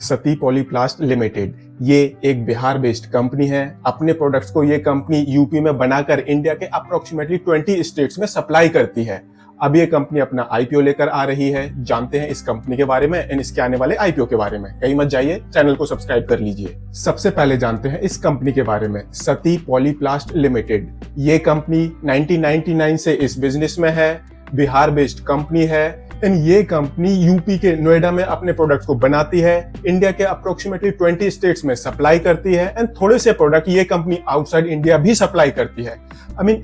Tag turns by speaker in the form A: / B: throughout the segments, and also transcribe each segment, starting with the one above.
A: सती Polyplast limited ये एक Bihar based company है। अपने प्रोडक्ट्स को ये कंपनी यूपी में बनाकर इंडिया के अप्रोक्सीमेटली 20 स्टेट्स में सप्लाई करती है। अब ये कंपनी अपना आईपीओ लेकर आ रही है। जानते हैं इस कंपनी के बारे में एंड इसके आने वाले आईपीओ के बारे में। कहीं मत जाइए, चैनल को सब्सक्राइब कर लीजिए। सबसे पहले जानते हैं इस कंपनी के बारे में। सती पॉलीप्लास्ट लिमिटेड ये कंपनी 1999 से इस बिजनेस में है। बिहार बेस्ड कंपनी है एंड ये कंपनी यूपी के नोएडा में अपने प्रोडक्ट्स को बनाती है। इंडिया के अप्रोक्सीमेटली 20 स्टेट्स में सप्लाई करती है एंड थोड़े से प्रोडक्ट ये कंपनी आउटसाइड इंडिया भी सप्लाई करती है।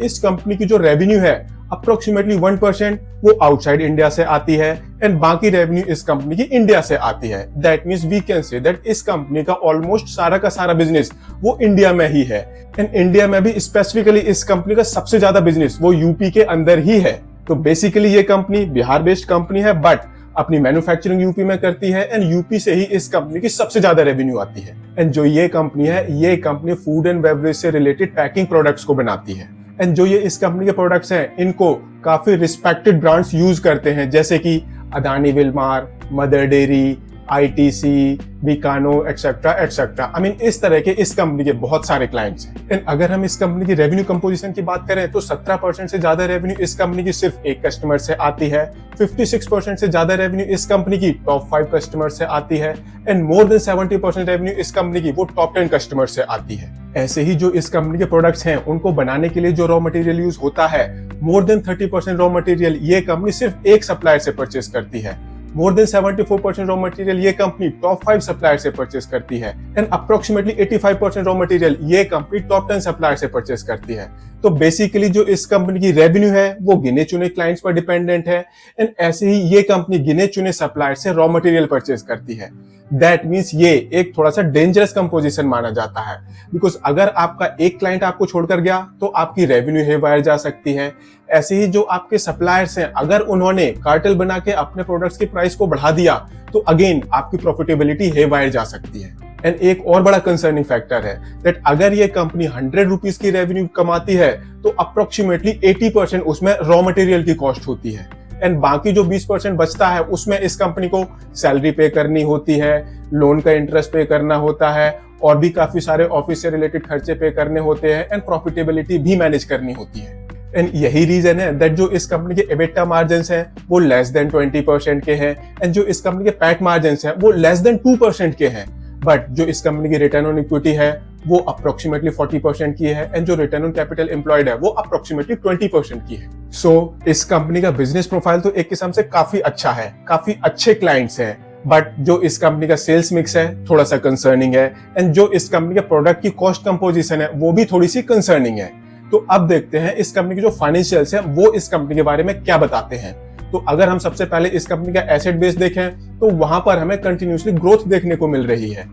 A: इस कंपनी की जो रेवेन्यू है अप्रोक्सीमेटली 1% वो आउटसाइड इंडिया से आती है एंड बाकी रेवेन्यू इस कंपनी की इंडिया से आती है। That means we can say that इस कंपनी का ऑलमोस्ट सारा का सारा बिजनेस वो इंडिया में ही है एंड इंडिया में भी स्पेसिफिकली इस कंपनी का सबसे ज्यादा बिजनेस वो यूपी के अंदर ही है। तो बेसिकली ये कंपनी बिहार बेस्ड कंपनी है बट अपनी मैन्युफैक्चरिंग यूपी में करती है एंड यूपी से ही इस कंपनी की सबसे ज्यादा रेवेन्यू आती है। एंड जो ये कंपनी है ये कंपनी फूड एंड बेवरेज से रिलेटेड पैकिंग प्रोडक्ट्स को बनाती है एंड जो ये इस कंपनी के प्रोडक्ट्स हैं इनको काफी रिस्पेक्टेड ब्रांड्स यूज करते हैं जैसे कि Adani Wilmar, Mother Dairy, ITC, Bikano etcetera etcetera. इस तरह के इस कंपनी के बहुत सारे क्लाइंट्स हैं। एंड अगर हम इस कंपनी की रेवेन्यू कंपोजिशन की बात करें तो 17% से ज्यादा रेवेन्यू इस कंपनी की सिर्फ एक कस्टमर से आती है। 56% से ज्यादा रेवेन्यू इस कंपनी की टॉप 5 कस्टमर से आती है एंड मोर देन 70% रेवेन्यू इस कंपनी की वो टॉप 10 कस्टमर से आती है। ऐसे ही जो इस कंपनी के प्रोडक्ट्स हैं उनको बनाने के लिए जो रॉ मटेरियल यूज होता है मोर देन 30% रॉ मटेरियल ये कंपनी सिर्फ एक सप्लायर से परचेस करती है। मोर देन 74% रॉ मटेरियल ये कंपनी टॉप 5 सप्लायर से परचेस करती है एंड अप्रोक्सीमेटली 85% रॉ मटेरियल ये कंपनी टॉप 10 सप्लायर से परचेस करती है। तो बेसिकली जो इस कंपनी की रेवेन्यू है वो गिने चुने क्लाइंट्स पर डिपेंडेंट है एंड ऐसे ही ये कंपनी गिने चुने सप्लायर से रॉ मटेरियल परचेस करती है। दैट मीन्स ये एक थोड़ा सा डेंजरस कंपोजिशन माना जाता है बिकॉज अगर आपका एक क्लाइंट आपको छोड़कर गया तो आपकी रेवेन्यू हेवायर जा सकती है। ऐसे ही जो आपके सप्लायर्स हैं अगर उन्होंने कार्टेल बना के अपने प्रोडक्ट्स की प्राइस को बढ़ा दिया तो अगेन आपकी प्रॉफिटेबिलिटी हेवायर जा सकती है। एंड एक और बड़ा कंसर्निंग फैक्टर है दैट अगर ये कंपनी 100 रुपीज की रेवेन्यू कमाती है तो अप्रोक्सीमेटली 80% उसमें रॉ मटेरियल की कॉस्ट होती है एंड बाकी जो 20% बचता है उसमें इस कंपनी को सैलरी पे करनी होती है, लोन का इंटरेस्ट पे करना होता है और भी काफी सारे ऑफिस से रिलेटेड खर्चे पे करने होते हैं एंड प्रॉफिटेबिलिटी भी मैनेज करनी होती है। एंड यही रीजन है दैट जो इस कंपनी के एबिटा मार्जिन्स हैं वो लेस देन 20% के हैं एंड जो इस कंपनी के पैट मार्जिन्स हैं वो लेस देन 2% के हैं। बट जो इस कंपनी की रिटर्न ऑन इक्विटी है वो अप्रोक्सीमेटली 40% की है एंड जो रिटर्न ऑन कैपिटल एम्प्लॉयड है वो अप्रोक्सीमेटली 20% की है। सो इस कंपनी का बिजनेस प्रोफाइल तो एक किस्म से काफी अच्छा है, काफी अच्छे क्लाइंट्स हैं बट जो इस कंपनी का सेल्स मिक्स है थोड़ा सा कंसर्निंग है एंड जो इस कंपनी के प्रोडक्ट की कॉस्ट कंपोजिशन है वो भी थोड़ी सी कंसर्निंग है। तो अब देखते हैं इस कंपनी के जो फाइनेंशियल्स हैं वो इस कंपनी के बारे में क्या बताते हैं। तो अगर हम सबसे पहले इस कंपनी का एसेट बेस देखें तो वहां पर हमें कंटिन्यूसली ग्रोथ देखने को मिल रही है।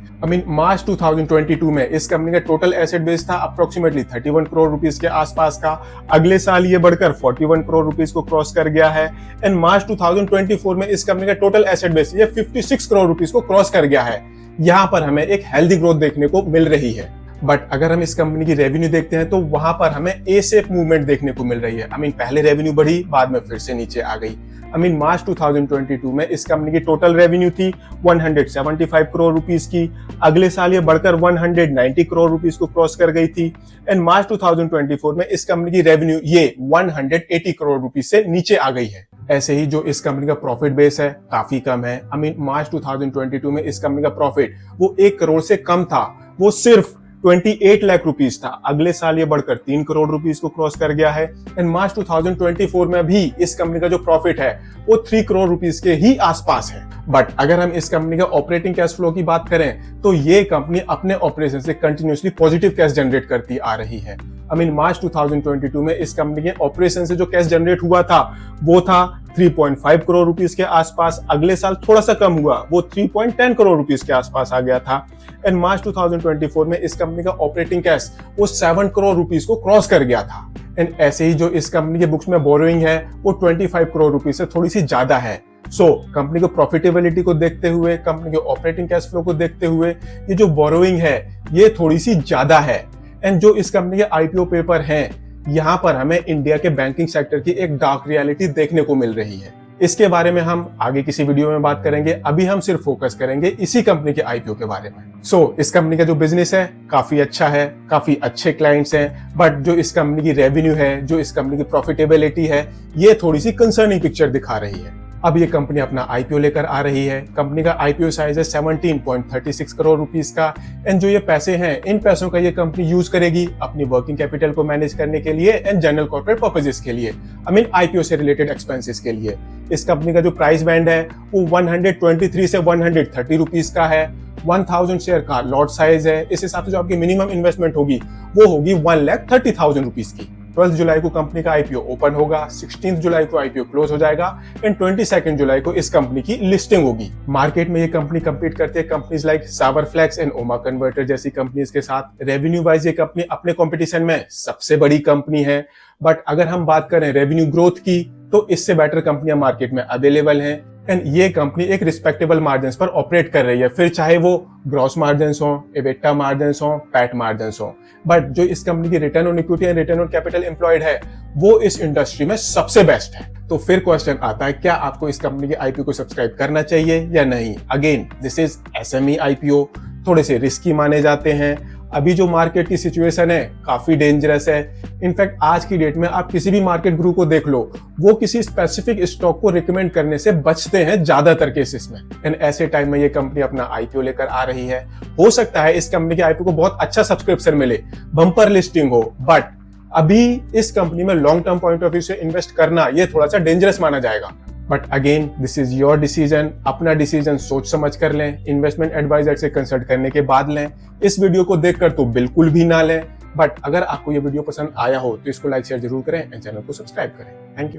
A: मार्च 2022 में इस कंपनी का टोटल एसेट बेस था अप्रोक्सीमेटली 31 करोड़ रुपीस के आसपास का। अगले साल ये बढ़कर 41 करोड़ रुपीस को क्रॉस कर गया है एंड मार्च 2024 में इस कंपनी का टोटल एसेट बेस ये 56 करोड़ रुपीस को क्रॉस कर गया है। यहाँ पर हमें एक हेल्दी ग्रोथ देखने को मिल रही है। बट अगर हम इस कंपनी की रेवेन्यू देखते हैं तो वहां पर हमें ए शेप मूवमेंट देखने को मिल रही है। पहले रेवेन्यू बढ़ी बाद में फिर से नीचे आ गई। मार्च 2022 में इस कंपनी की टोटल रेवेन्यू थी 175 करोड़ रुपीस की। अगले साल ये बढ़कर 190 करोड़ रुपीस को क्रॉस कर गई थी एंड मार्च 2024 में इस कंपनी की रेवेन्यू ये 180 करोड़ रुपीस से नीचे आ गई है। ऐसे ही जो इस कंपनी का प्रॉफिट बेस है काफी कम है। मार्च 2022 में इस कंपनी का प्रॉफिट वो 1 करोड़ से कम था, वो सिर्फ 28 लाख रुपीस था। अगले साल ये बढ़कर 3 करोड़ रुपीस को क्रॉस कर गया है एंड मार्च 2024 में भी इस कंपनी का जो प्रॉफिट है वो 3 करोड़ रुपीस के ही आसपास है। बट अगर हम इस कंपनी का ऑपरेटिंग कैश फ्लो की बात करें तो ये कंपनी अपने ऑपरेशन से कंटिन्यूसली पॉजिटिव कैश जनरेट करती आ रही है। मार्च 2022 में इस कंपनी के ऑपरेशन से जो कैश जनरेट हुआ था वो था 3.5 करोड़ रुपीस के आसपास। अगले साल थोड़ा सा कम हुआ, वो 3.10 करोड़ रुपीस के आसपास आ गया था एंड मार्च 2024 में इस कंपनी का ऑपरेटिंग कैश वो 7 करोड़ रुपीस को क्रॉस कर गया था। एंड ऐसे ही जो इस कंपनी के बुक्स में बोरोइंग है वो 25 करोड़ रुपीस से थोड़ी सी ज्यादा है। कंपनी को प्रॉफिटेबिलिटी को देखते हुए, कंपनी के ऑपरेटिंग कैश फ्लो को देखते हुए ये जो बोरोइंग है ये थोड़ी सी ज्यादा है। एंड जो इस कंपनी के आईपीओ पेपर हैं यहाँ पर हमें इंडिया के बैंकिंग सेक्टर की एक डार्क रियलिटी देखने को मिल रही है। इसके बारे में हम आगे किसी वीडियो में बात करेंगे। अभी हम सिर्फ फोकस करेंगे इसी कंपनी के आईपीओ के बारे में। इस कंपनी का जो बिजनेस है काफी अच्छा है, काफी अच्छे क्लाइंट्स हैं, बट जो इस कंपनी की रेवेन्यू है, जो इस कंपनी की प्रॉफिटेबिलिटी है, ये थोड़ी सी कंसर्निंग पिक्चर दिखा रही है। अब ये कंपनी अपना आईपीओ लेकर आ रही है। कंपनी का आईपीओ साइज है 17.36 करोड़ रुपीस का। एंड जो ये पैसे हैं, इन पैसों का ये कंपनी यूज करेगी अपनी वर्किंग कैपिटल को मैनेज करने के लिए एंड जनरल कॉर्पोरेट पर्पसेस के लिए, आई मीन आईपीओ से रिलेटेड एक्सपेंसेस के लिए। इस कंपनी का जो प्राइस बैंड है वो 123 से 130 रुपीस का है। 1000 शेयर का लॉट साइज है। इस हिसाब से जो आपकी मिनिमम इन्वेस्टमेंट होगी वो होगी 1,30,000 रुपीस की। 12 जुलाई को कंपनी का आईपीओ ओपन होगा, 16 जुलाई को आईपीओ क्लोज हो जाएगा एंड 22 जुलाई को इस कंपनी की लिस्टिंग होगी। मार्केट में ये कंपनी compete करती है कंपनीज लाइक सावरफ्लेक्स एंड ओमा कन्वर्टर जैसी कंपनीज के साथ। रेवेन्यू वाइज ये कंपनी अपने कंपटीशन में सबसे बड़ी कंपनी है, बट अगर हम बात करें रेवेन्यू ग्रोथ की तो इससे बेटर कंपनियां मार्केट में अवेलेबल हैं। एंड ये कंपनी एक रिस्पेक्टेबल मार्जिन पर ऑपरेट कर रही है, फिर चाहे वो ग्रॉस मार्जिन हो, एबिटा मार्जिन हो, पैट मार्जिन हो। बट जो इस कंपनी की return on equity and return on capital employed है वो इस इंडस्ट्री में सबसे बेस्ट है। तो फिर क्वेश्चन आता है, क्या आपको इस कंपनी के आईपीओ को सब्सक्राइब करना चाहिए या नहीं? Again this is SME IPO, थोड़े से रिस्की माने जाते हैं। अभी जो मार्केट की सिचुएशन है काफी डेंजरस है। इनफैक्ट आज की डेट में आप किसी भी मार्केट गुरु को देख लो, वो किसी स्पेसिफिक स्टॉक को रिकमेंड करने से बचते हैं ज्यादातर केसेस में। एंड ऐसे टाइम में ये कंपनी अपना आईपीओ लेकर आ रही है। हो सकता है इस कंपनी के आईपीओ को बहुत अच्छा सब्सक्रिप्शन मिले, बम्पर लिस्टिंग हो, बट अभी इस कंपनी में long term point of view से इन्वेस्ट करना ये थोड़ा सा डेंजरस माना जाएगा। But again this is your decision. अपना डिसीजन सोच समझ कर लें, इन्वेस्टमेंट एडवाइजर से कंसल्ट करने के बाद लें। इस वीडियो को देखकर तो बिल्कुल भी ना लें। बट अगर आपको ये वीडियो पसंद आया हो तो इसको लाइक शेयर जरूर करें एंड चैनल को सब्सक्राइब करें। Thank you.